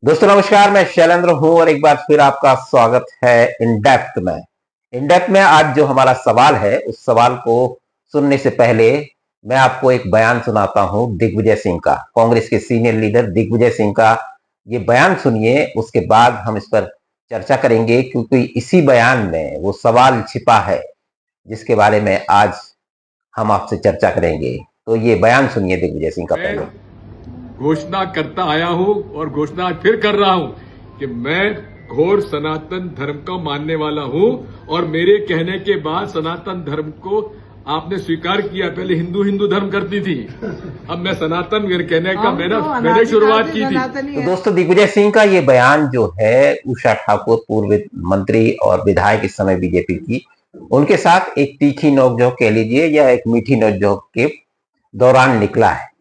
दोस्तों नमस्कार, मैं शैलेंद्र हूं और एक बार फिर आपका स्वागत है इन डेप्थ में। इन डेप्थ में आज जो हमारा सवाल है उस सवाल को सुनने से पहले मैं आपको एक बयान सुनाता हूं दिग्विजय सिंह का, कांग्रेस के सीनियर लीडर दिग्विजय सिंह का। ये बयान सुनिए, उसके बाद हम इस पर चर्चा करेंगे, क्योंकि इसी बयान में वो सवाल छिपा है जिसके बारे में आज हम आपसे चर्चा करेंगे। तो ये बयान सुनिए दिग्विजय सिंह का पहले। घोषणा करता आया हूं और घोषणा फिर कर रहा हूं कि मैं घोर सनातन धर्म का मानने वाला हूं और मेरे कहने के बाद सनातन धर्म को आपने स्वीकार किया। पहले हिंदू हिंदू धर्म करती थी, अब मैं सनातन कहने का मैंने शुरुआत की थी। तो दोस्तों, दिग्विजय सिंह का ये बयान जो है, उषा ठाकुर पूर्व मंत्री और विधायक इस समय बीजेपी की, उनके साथ एक तीखी नोकझोंक कह लीजिए या एक मीठी नोकझोंक के दौरान निकला है।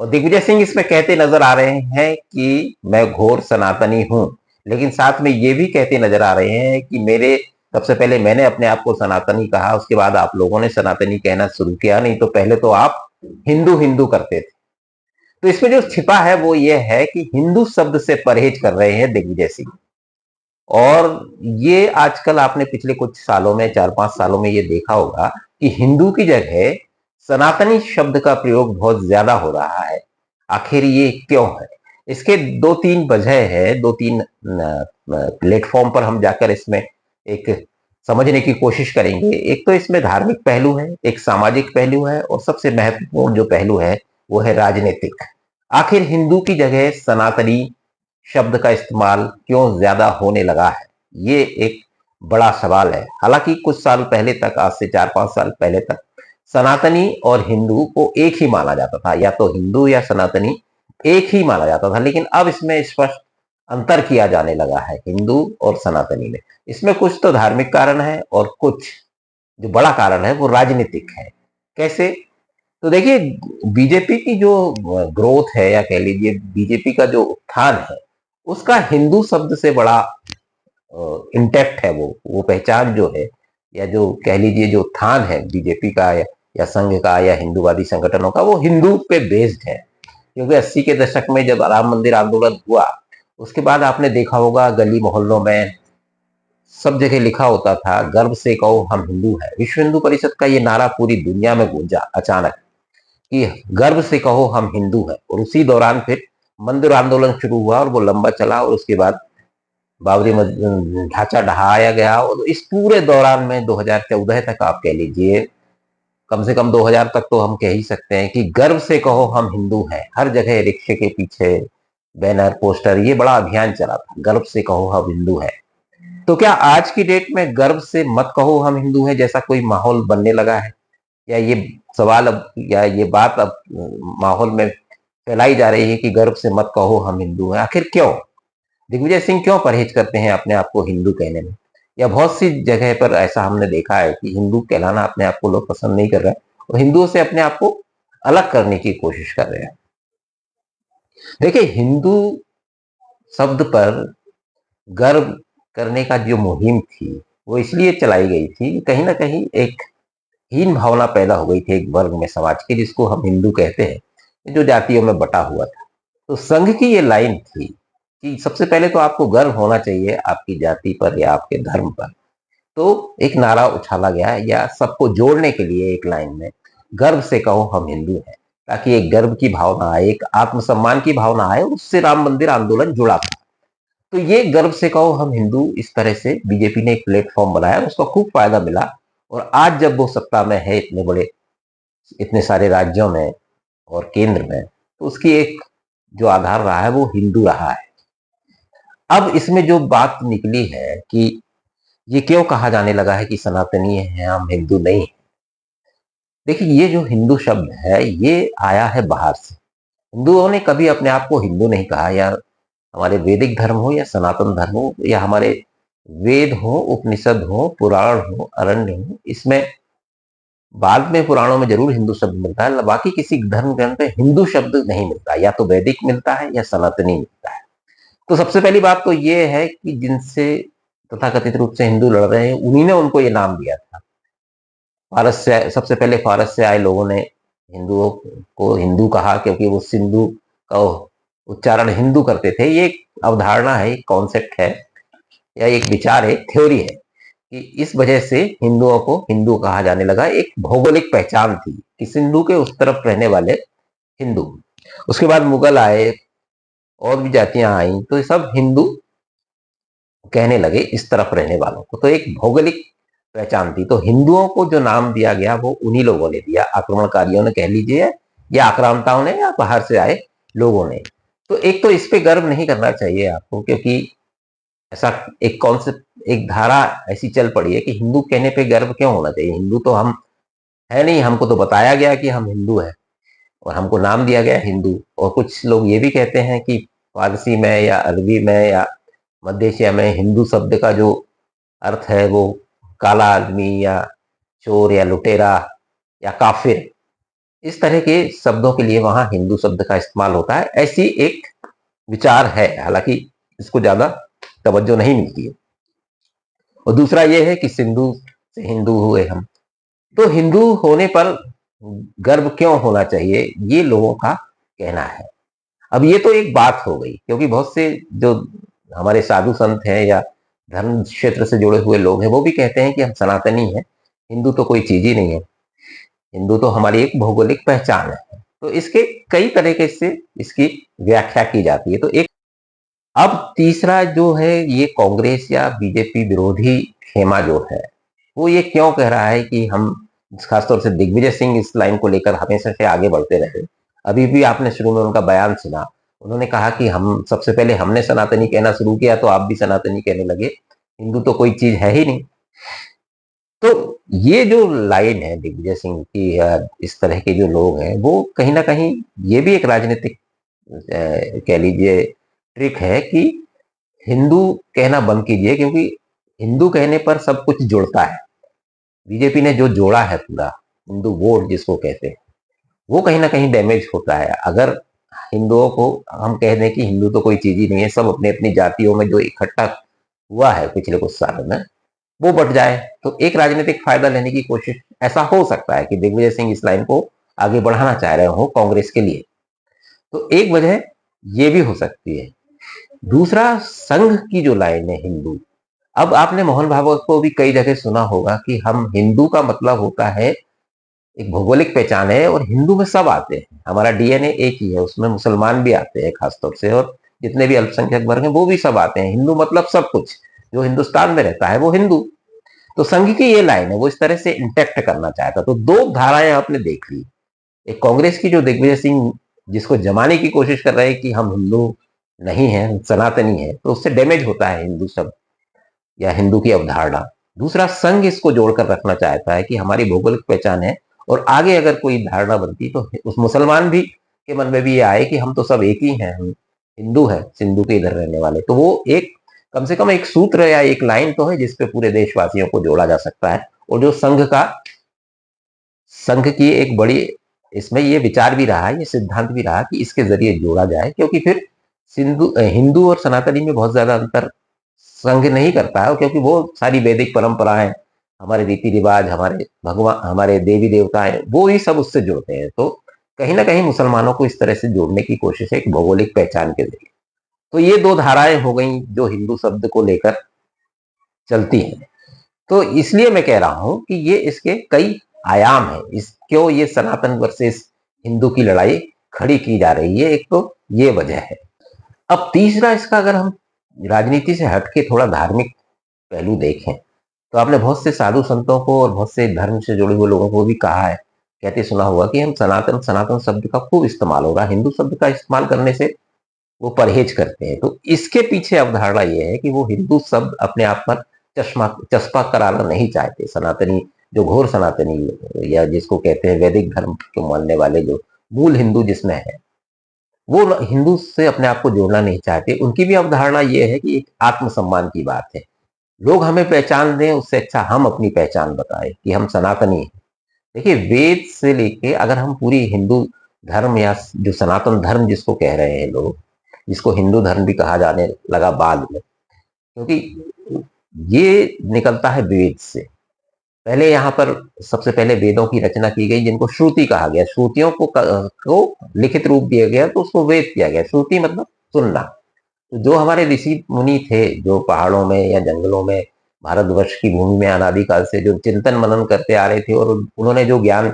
और दिग्विजय सिंह इसमें कहते नजर आ रहे हैं कि मैं घोर सनातनी हूं, लेकिन साथ में ये भी कहते नजर आ रहे हैं कि मेरे सबसे पहले मैंने अपने आप को सनातनी कहा, उसके बाद आप लोगों ने सनातनी कहना शुरू किया, नहीं तो पहले तो आप हिंदू हिंदू करते थे। तो इसमें जो छिपा है वो ये है कि हिंदू शब्द से परहेज कर रहे हैं दिग्विजय सिंह। और ये आजकल आपने पिछले कुछ सालों में, 4-5 सालों में ये देखा होगा कि हिंदू की जगह सनातनी शब्द का प्रयोग बहुत ज्यादा हो रहा है। आखिर ये क्यों है? इसके 2-3 वजह है, 2-3 प्लेटफॉर्म पर हम जाकर इसमें एक समझने की कोशिश करेंगे। एक तो इसमें धार्मिक पहलू है, एक सामाजिक पहलू है, और सबसे महत्वपूर्ण जो पहलू है वो है राजनीतिक। आखिर हिंदू की जगह सनातनी शब्द का इस्तेमाल क्यों ज्यादा होने लगा है, ये एक बड़ा सवाल है। हालांकि कुछ साल पहले तक, आज से 4-5 साल पहले तक, सनातनी और हिंदू को एक ही माना जाता था, या तो हिंदू या सनातनी एक ही माना जाता था। लेकिन अब इसमें स्पष्ट अंतर किया जाने लगा है हिंदू और सनातनी में। इसमें कुछ तो धार्मिक कारण है और कुछ जो बड़ा कारण है वो राजनीतिक है। कैसे? तो देखिए, बीजेपी की जो ग्रोथ है, या कह लीजिए बीजेपी का जो उत्थान है, उसका हिंदू शब्द से बड़ा इंटैक्ट है। वो पहचान जो है, या जो कह लीजिए जो उत्थान है बीजेपी का, या संघ का, या हिंदूवादी संगठनों का, वो हिंदू पे बेस्ड है। क्योंकि 80 के दशक में जब राम मंदिर आंदोलन हुआ, उसके बाद आपने देखा होगा गली मोहल्लों में सब जगह लिखा होता था, गर्व से कहो हम हिंदू हैं। विश्व हिंदू परिषद का ये नारा पूरी दुनिया में गूंजा अचानक कि गर्व से कहो हम हिंदू हैं। और उसी दौरान फिर मंदिर आंदोलन शुरू हुआ और वो लंबा चला, और उसके बाद बाबरी ढांचा ढहाया गया। और इस पूरे दौरान में 2014 तक आप कह लीजिए, कम से कम 2000 तक तो हम कह ही सकते हैं कि गर्व से कहो हम हिंदू हैं। हर जगह रिक्शे के पीछे बैनर, पोस्टर, ये बड़ा अभियान चला था, गर्व से कहो हम हिंदू हैं। तो क्या आज की डेट में गर्व से मत कहो हम हिंदू हैं जैसा कोई माहौल बनने लगा है? या ये सवाल अब, या ये बात अब माहौल में फैलाई जा रही है कि गर्व से मत कहो हम हिंदू हैं? आखिर क्यों? दिग्विजय सिंह क्यों परहेज करते हैं अपने आप को हिंदू कहने में? या बहुत सी जगह पर ऐसा हमने देखा है कि हिंदू कहलाना अपने आप को लोग पसंद नहीं कर रहे हैं, और हिंदुओं से अपने आप को अलग करने की कोशिश कर रहे हैं। देखिए, हिंदू शब्द पर गर्व करने का जो मुहिम थी, वो इसलिए चलाई गई थी, कहीं ना कहीं एक हीन भावना पैदा हो गई थी एक वर्ग में समाज की, जिसको हम हिंदू कहते हैं, जो जातियों में बटा हुआ था। तो संघ की ये लाइन थी कि सबसे पहले तो आपको गर्व होना चाहिए आपकी जाति पर या आपके धर्म पर। तो एक नारा उछाला गया, या सबको जोड़ने के लिए एक लाइन में, गर्व से कहो हम हिंदू हैं, ताकि एक गर्व की भावना आए, एक आत्मसम्मान की भावना आए। और उससे राम मंदिर आंदोलन जुड़ा था। तो ये गर्व से कहो हम हिंदू, इस तरह से बीजेपी ने एक प्लेटफॉर्म बनाया, उसका खूब फायदा मिला। और आज जब वो सत्ता में है, इतने बड़े, इतने सारे राज्यों में और केंद्र में, तो उसकी एक जो आधार रहा है वो हिंदू रहा है। अब इसमें जो बात निकली है कि ये क्यों कहा जाने लगा है कि सनातनी है हम हिंदू नहीं। देखिए, ये जो हिंदू शब्द है ये आया है बाहर से। हिंदुओं ने कभी अपने आप को हिंदू नहीं कहा, या हमारे वैदिक धर्म हो या सनातन धर्म हो, या हमारे वेद हो, उपनिषद हो, पुराण हो, अरण्य हो, इसमें बाद में पुराणों में जरूर हिंदू शब्द मिलता है, बाकी किसी धर्म ग्रंथ में हिंदू शब्द नहीं मिलता। या तो वैदिक मिलता है या सनातनी मिलता है। तो सबसे पहली बात तो ये है कि जिनसे तथाकथित रूप से हिंदू लड़ रहे हैं, उन्हीं ने उनको ये नाम दिया था। फारस से, सबसे पहले फारस से आए लोगों ने हिंदुओं को हिंदू कहा, क्योंकि वो सिंधु का उच्चारण हिंदू करते थे। ये एक अवधारणा है, एक कॉन्सेप्ट है या एक विचार है, थ्योरी है कि इस वजह से हिंदुओं को हिंदू कहा जाने लगा। एक भौगोलिक पहचान थी कि सिंधु के उस तरफ रहने वाले हिंदू। उसके बाद मुगल आए और भी जातियां आई तो ये सब हिंदू कहने लगे इस तरफ रहने वालों को। तो एक भौगोलिक पहचान थी। तो हिंदुओं को जो नाम दिया गया वो उन्हीं लोगों ने दिया, आक्रमणकारियों ने कह लीजिए या आक्रांताओं ने या बाहर से आए लोगों ने। तो एक तो इस पे गर्व नहीं करना चाहिए आपको, क्योंकि ऐसा एक कॉन्सेप्ट, एक धारा ऐसी चल पड़ी है कि हिंदू कहने पे गर्व क्यों होना चाहिए। हिंदू तो हम है नहीं, हमको तो बताया गया कि हम हिंदू हैं और हमको नाम दिया गया हिंदू। और कुछ लोग ये भी कहते हैं कि फारसी में या अरबी में या मध्य एशिया में हिंदू शब्द का जो अर्थ है वो काला आदमी या चोर या लुटेरा या काफिर, इस तरह के शब्दों के लिए वहां हिंदू शब्द का इस्तेमाल होता है। ऐसी एक विचार है, हालांकि इसको ज्यादा तवज्जो नहीं मिलती है। और दूसरा ये है कि सिंधु से हिंदू हुए हम, तो हिंदू होने पर गर्व क्यों होना चाहिए, ये लोगों का कहना है। अब ये तो एक बात हो गई, क्योंकि बहुत से जो हमारे साधु संत हैं या धर्म क्षेत्र से जुड़े हुए लोग हैं वो भी कहते हैं कि हम सनातनी हैं, हिंदू तो कोई चीज ही नहीं है, हिंदू तो हमारी एक भौगोलिक पहचान है। तो इसके कई तरीके से इसकी व्याख्या की जाती है। तो एक अब तीसरा जो है, ये कांग्रेस या बीजेपी विरोधी खेमा जो है वो ये क्यों कह रहा है कि हम, खासतौर से दिग्विजय सिंह इस लाइन को लेकर हमेशा से आगे बढ़ते रहे। अभी भी आपने शुरू में उनका बयान सुना, उन्होंने कहा कि हम सबसे पहले हमने सनातनी कहना शुरू किया तो आप भी सनातनी कहने लगे, हिंदू तो कोई चीज है ही नहीं। तो ये जो लाइन है दिग्विजय सिंह की या इस तरह के जो लोग हैं वो कहीं ना कहीं ये भी एक राजनीतिक कह लीजिए ट्रिक है कि हिंदू कहना बंद कीजिए, क्योंकि हिंदू कहने पर सब कुछ जुड़ता है। बीजेपी ने जो जोड़ा है पूरा हिंदू वोट जिसको कहते हैं वो कहीं ना कहीं डैमेज होता है। अगर हिंदुओं को हम कह दें कि हिंदू तो कोई चीज ही नहीं है, सब अपनी अपनी जातियों में जो इकट्ठा हुआ है पिछले कुछ सालों में वो बट जाए, तो एक राजनीतिक फायदा लेने की कोशिश, ऐसा हो सकता है कि दिग्विजय सिंह इस लाइन को आगे बढ़ाना चाह रहे हो कांग्रेस के लिए। तो एक वजह ये भी हो सकती है। दूसरा, संघ की जो लाइन है हिंदू, अब आपने मोहन भागवत को भी कई जगह सुना होगा कि हम हिंदू का मतलब होता है, एक भौगोलिक पहचान है और हिंदू में सब आते हैं, हमारा डीएनए एक ही है, उसमें मुसलमान भी आते हैं खासतौर से, और जितने भी अल्पसंख्यक वर्ग हैं वो भी सब आते हैं। हिंदू मतलब सब कुछ, जो हिंदुस्तान में रहता है वो हिंदू। तो संघ की ये लाइन है वो इस तरह से इंटेक्ट करना चाहता। तो दो धाराएं आपने देख ली, एक कांग्रेस की जो दिग्विजय सिंह जिसको जमाने की कोशिश कर रहे हैं कि हम हिंदू नहीं है, सनातनी है, तो उससे डैमेज होता है हिंदू शब्द या हिंदू की अवधारणा। दूसरा, संघ इसको जोड़कर रखना चाहता है कि हमारी भौगोलिक पहचान है, और आगे अगर कोई धारणा बनती तो उस मुसलमान भी के मन में भी ये आए कि हम तो सब एक ही हैं, हम हिंदू है, सिंधु के इधर रहने वाले। तो वो एक कम से कम एक सूत्र या एक लाइन तो है जिसपे पूरे देशवासियों को जोड़ा जा सकता है। और जो संघ की एक बड़ी इसमें ये विचार भी रहा है, ये सिद्धांत भी रहा कि इसके जरिए जोड़ा जाए, क्योंकि फिर हिंदू और सनातनी में बहुत ज्यादा अंतर संघ नहीं करता है, क्योंकि वो सारी वैदिक परंपराएं, हमारे रीति रिवाज, हमारे भगवान, हमारे देवी देवता है, वो ही सब उससे जुड़ते हैं। तो कहीं ना कहीं मुसलमानों को इस तरह से जोड़ने की कोशिश है एक भौगोलिक पहचान के जरिए। तो ये दो धाराएं हो गई जो हिंदू शब्द को लेकर चलती हैं। तो इसलिए मैं कह रहा हूं कि ये इसके कई आयाम है, इस क्यों ये सनातन वर्सेस हिंदू की लड़ाई खड़ी की जा रही है, एक तो ये वजह है। अब तीसरा, इसका अगर हम राजनीति से हटके थोड़ा धार्मिक पहलू देखें तो आपने बहुत से साधु संतों को और बहुत से धर्म से जुड़े हुए लोगों को भी कहा है, कहते सुना हुआ कि हम सनातन सनातन शब्द का खूब इस्तेमाल होगा, हिंदू शब्द का इस्तेमाल करने से वो परहेज करते हैं। तो इसके पीछे अवधारणा ये है कि वो हिंदू शब्द अपने आप पर चस्पा कराना नहीं चाहते। सनातनी, जो घोर सनातनी या जिसको कहते हैं वैदिक धर्म को मानने वाले, जो मूल हिंदू जिसमें है, वो हिंदू से अपने आप को जोड़ना नहीं चाहते। उनकी भी अवधारणा ये है कि एक आत्मसम्मान की बात है, लोग हमें पहचान दें उससे अच्छा हम अपनी पहचान बताएं कि हम सनातनी हैं। देखिए, वेद से लेके अगर हम पूरी हिंदू धर्म या जो सनातन धर्म जिसको कह रहे हैं लोग, जिसको हिंदू धर्म भी कहा जाने लगा बाद में, क्योंकि ये निकलता है वेद से। पहले यहाँ पर सबसे पहले वेदों की रचना की गई, जिनको श्रुति कहा गया। श्रुतियों को लिखित रूप दिया गया, तो उसको वेद किया गया। श्रुति मतलब सुनना। तो जो हमारे ऋषि मुनि थे, जो पहाड़ों में या जंगलों में, भारतवर्ष की भूमि में अनादिकाल से जो चिंतन मनन करते आ रहे थे, और उन्होंने जो ज्ञान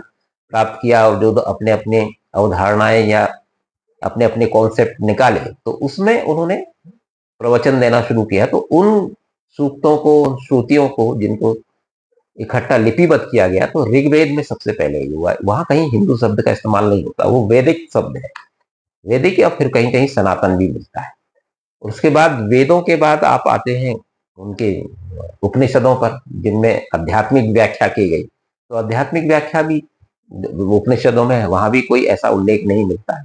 प्राप्त किया और जो अपने अपने अवधारणाएं या अपने अपने कॉन्सेप्ट निकाले, तो उसमें उन्होंने प्रवचन देना शुरू किया। तो उन सूक्तों को, श्रुतियों को, जिनको इकट्ठा लिपिबद्ध किया गया, तो ऋग्वेद में सबसे पहले ये हुआ। वहां कहीं हिंदू शब्द का इस्तेमाल नहीं होता, वो वैदिक शब्द है। वैदिक या फिर कहीं कहीं सनातन भी मिलता है। और उसके बाद वेदों के बाद आप आते हैं उनके उपनिषदों पर, जिनमें आध्यात्मिक व्याख्या की गई। तो आध्यात्मिक व्याख्या भी उपनिषदों में है, वहां भी कोई ऐसा उल्लेख नहीं मिलता है।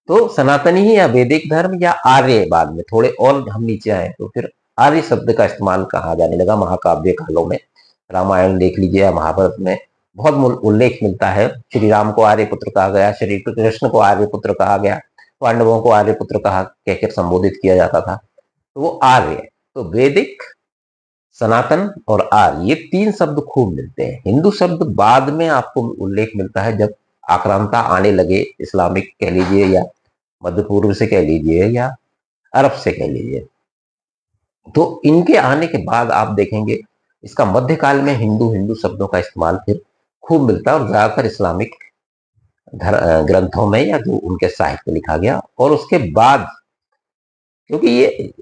तो सनातनी ही या वैदिक धर्म या आर्य, बाद में थोड़े और हम नीचे आए तो फिर आर्य शब्द का इस्तेमाल कहा जाने लगा महाकाव्य कालों में। रामायण देख लीजिए या महाभारत में बहुत उल्लेख मिलता है। श्री राम को आर्य पुत्र कहा गया, श्री कृष्ण को आर्य पुत्र कहा गया, पांडवों को आर्य पुत्र कहा कहकर संबोधित किया जाता था। तो वो आर्य। तो वैदिक, सनातन और आर्य, ये तीन शब्द खूब मिलते हैं। हिंदू शब्द बाद में आपको उल्लेख मिलता है, जब आक्रांता आने लगे, इस्लामिक कह लीजिए या मध्य पूर्व से कह लीजिए या अरब से कह लीजिए। तो इनके आने के बाद आप देखेंगे इसका मध्यकाल में हिंदू हिंदू शब्दों का इस्तेमाल फिर खूब मिलता है, और ज्यादातर इस्लामिक ग्रंथों में या जो उनके साहित्य लिखा गया। और उसके बाद, क्योंकि ये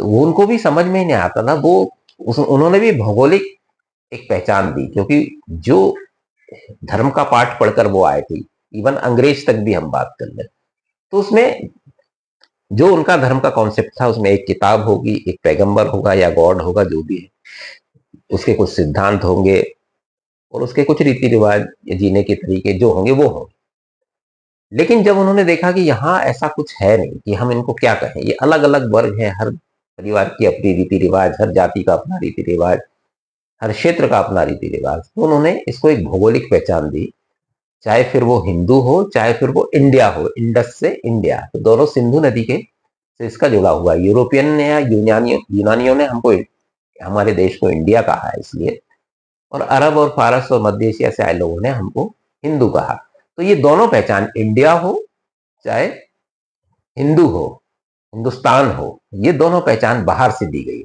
उनको भी समझ में ही नहीं आता था, वो उन्होंने भी भौगोलिक एक पहचान दी, क्योंकि जो धर्म का पाठ पढ़कर वो आए थे, इवन अंग्रेज तक भी हम बात कर लें, तो उसमें जो उनका धर्म का कॉन्सेप्ट था, उसमें एक किताब होगी, एक पैगंबर होगा या गॉड होगा, जो भी है, उसके कुछ सिद्धांत होंगे और उसके कुछ रीति रिवाज या जीने के तरीके जो होंगे वो होंगे। लेकिन जब उन्होंने देखा कि यहाँ ऐसा कुछ है नहीं, कि हम इनको क्या कहें, ये अलग अलग वर्ग है, हर परिवार की अपनी रीति रिवाज, हर जाति का अपना रीति रिवाज, हर क्षेत्र का अपना रीति रिवाज, तो उन्होंने इसको एक भौगोलिक पहचान दी। चाहे फिर वो हिंदू हो, चाहे फिर वो इंडिया हो, इंडस से इंडिया, तो दोनों सिंधु नदी के से इसका जुड़ा हुआ है। यूरोपियन ने या यूनानियों ने हमको, हमारे देश को इंडिया कहा है इसलिए, और अरब और फारस और मध्य एशिया से आए लोगों ने हमको हिंदू कहा। तो ये दोनों पहचान, इंडिया हो चाहे हिंदू हो, हिंदुस्तान हो, ये दोनों पहचान बाहर से दी गई।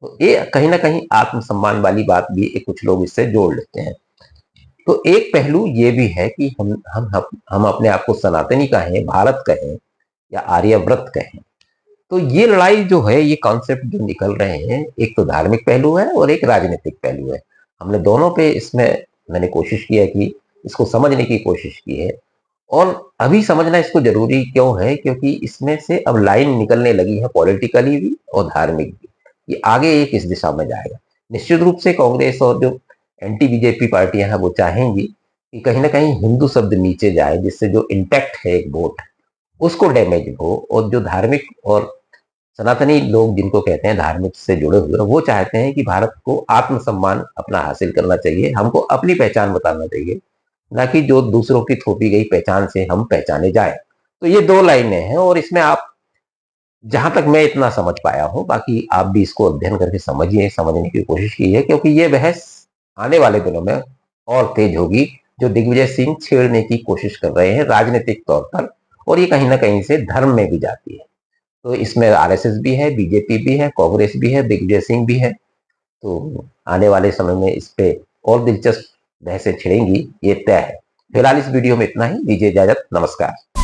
तो ये कहीं ना कहीं आत्मसम्मान वाली बात भी कुछ लोग इससे जोड़ लेते हैं। तो एक पहलू ये भी है कि हम अपने आप को सनातनी कहें, भारत कहें या आर्यव्रत कहें, तो ये लड़ाई जो है, ये कॉन्सेप्ट जो निकल रहे हैं, एक तो धार्मिक पहलू है और एक राजनीतिक पहलू है। हमने दोनों पे इसमें मैंने कोशिश की है कि इसको समझने की कोशिश की है। और अभी समझना इसको जरूरी क्यों है, क्योंकि इसमें से अब लाइन निकलने लगी है, पॉलिटिकली भी और धार्मिक भी। ये आगे एक इस दिशा में जाएगा। निश्चित रूप से कांग्रेस और जो एंटी बीजेपी पार्टियां हैं, वो चाहेंगी कि कहीं ना कहीं हिंदू शब्द नीचे जाए, जिससे जो इंटैक्ट है एक वोट, उसको डैमेज हो। और जो धार्मिक और सनातनी लोग, जिनको कहते हैं धार्मिक से जुड़े हुए, वो चाहते हैं कि भारत को आत्मसम्मान अपना हासिल करना चाहिए, हमको अपनी पहचान बताना चाहिए, ना कि जो दूसरों की थोपी गई पहचान से हम पहचाने जाए। तो ये दो लाइनें हैं, और इसमें आप, जहां तक मैं इतना समझ पाया हूं, बाकी आप भी इसको अध्ययन करके समझिए, समझने की कोशिश कीजिए, क्योंकि ये बहस आने वाले दिनों में और तेज होगी, जो दिग्विजय सिंह छेड़ने की कोशिश कर रहे हैं राजनीतिक तौर पर, और ये कहीं ना कहीं से धर्म में भी जाती है। तो इसमें आरएसएस भी है, बीजेपी भी है, कांग्रेस भी है, दिग्विजय सिंह भी है। तो आने वाले समय में इस पे और दिलचस्प बहसें छिड़ेंगी, ये तय है। फिलहाल इस वीडियो में इतना ही, दीजिए इजाजत, नमस्कार।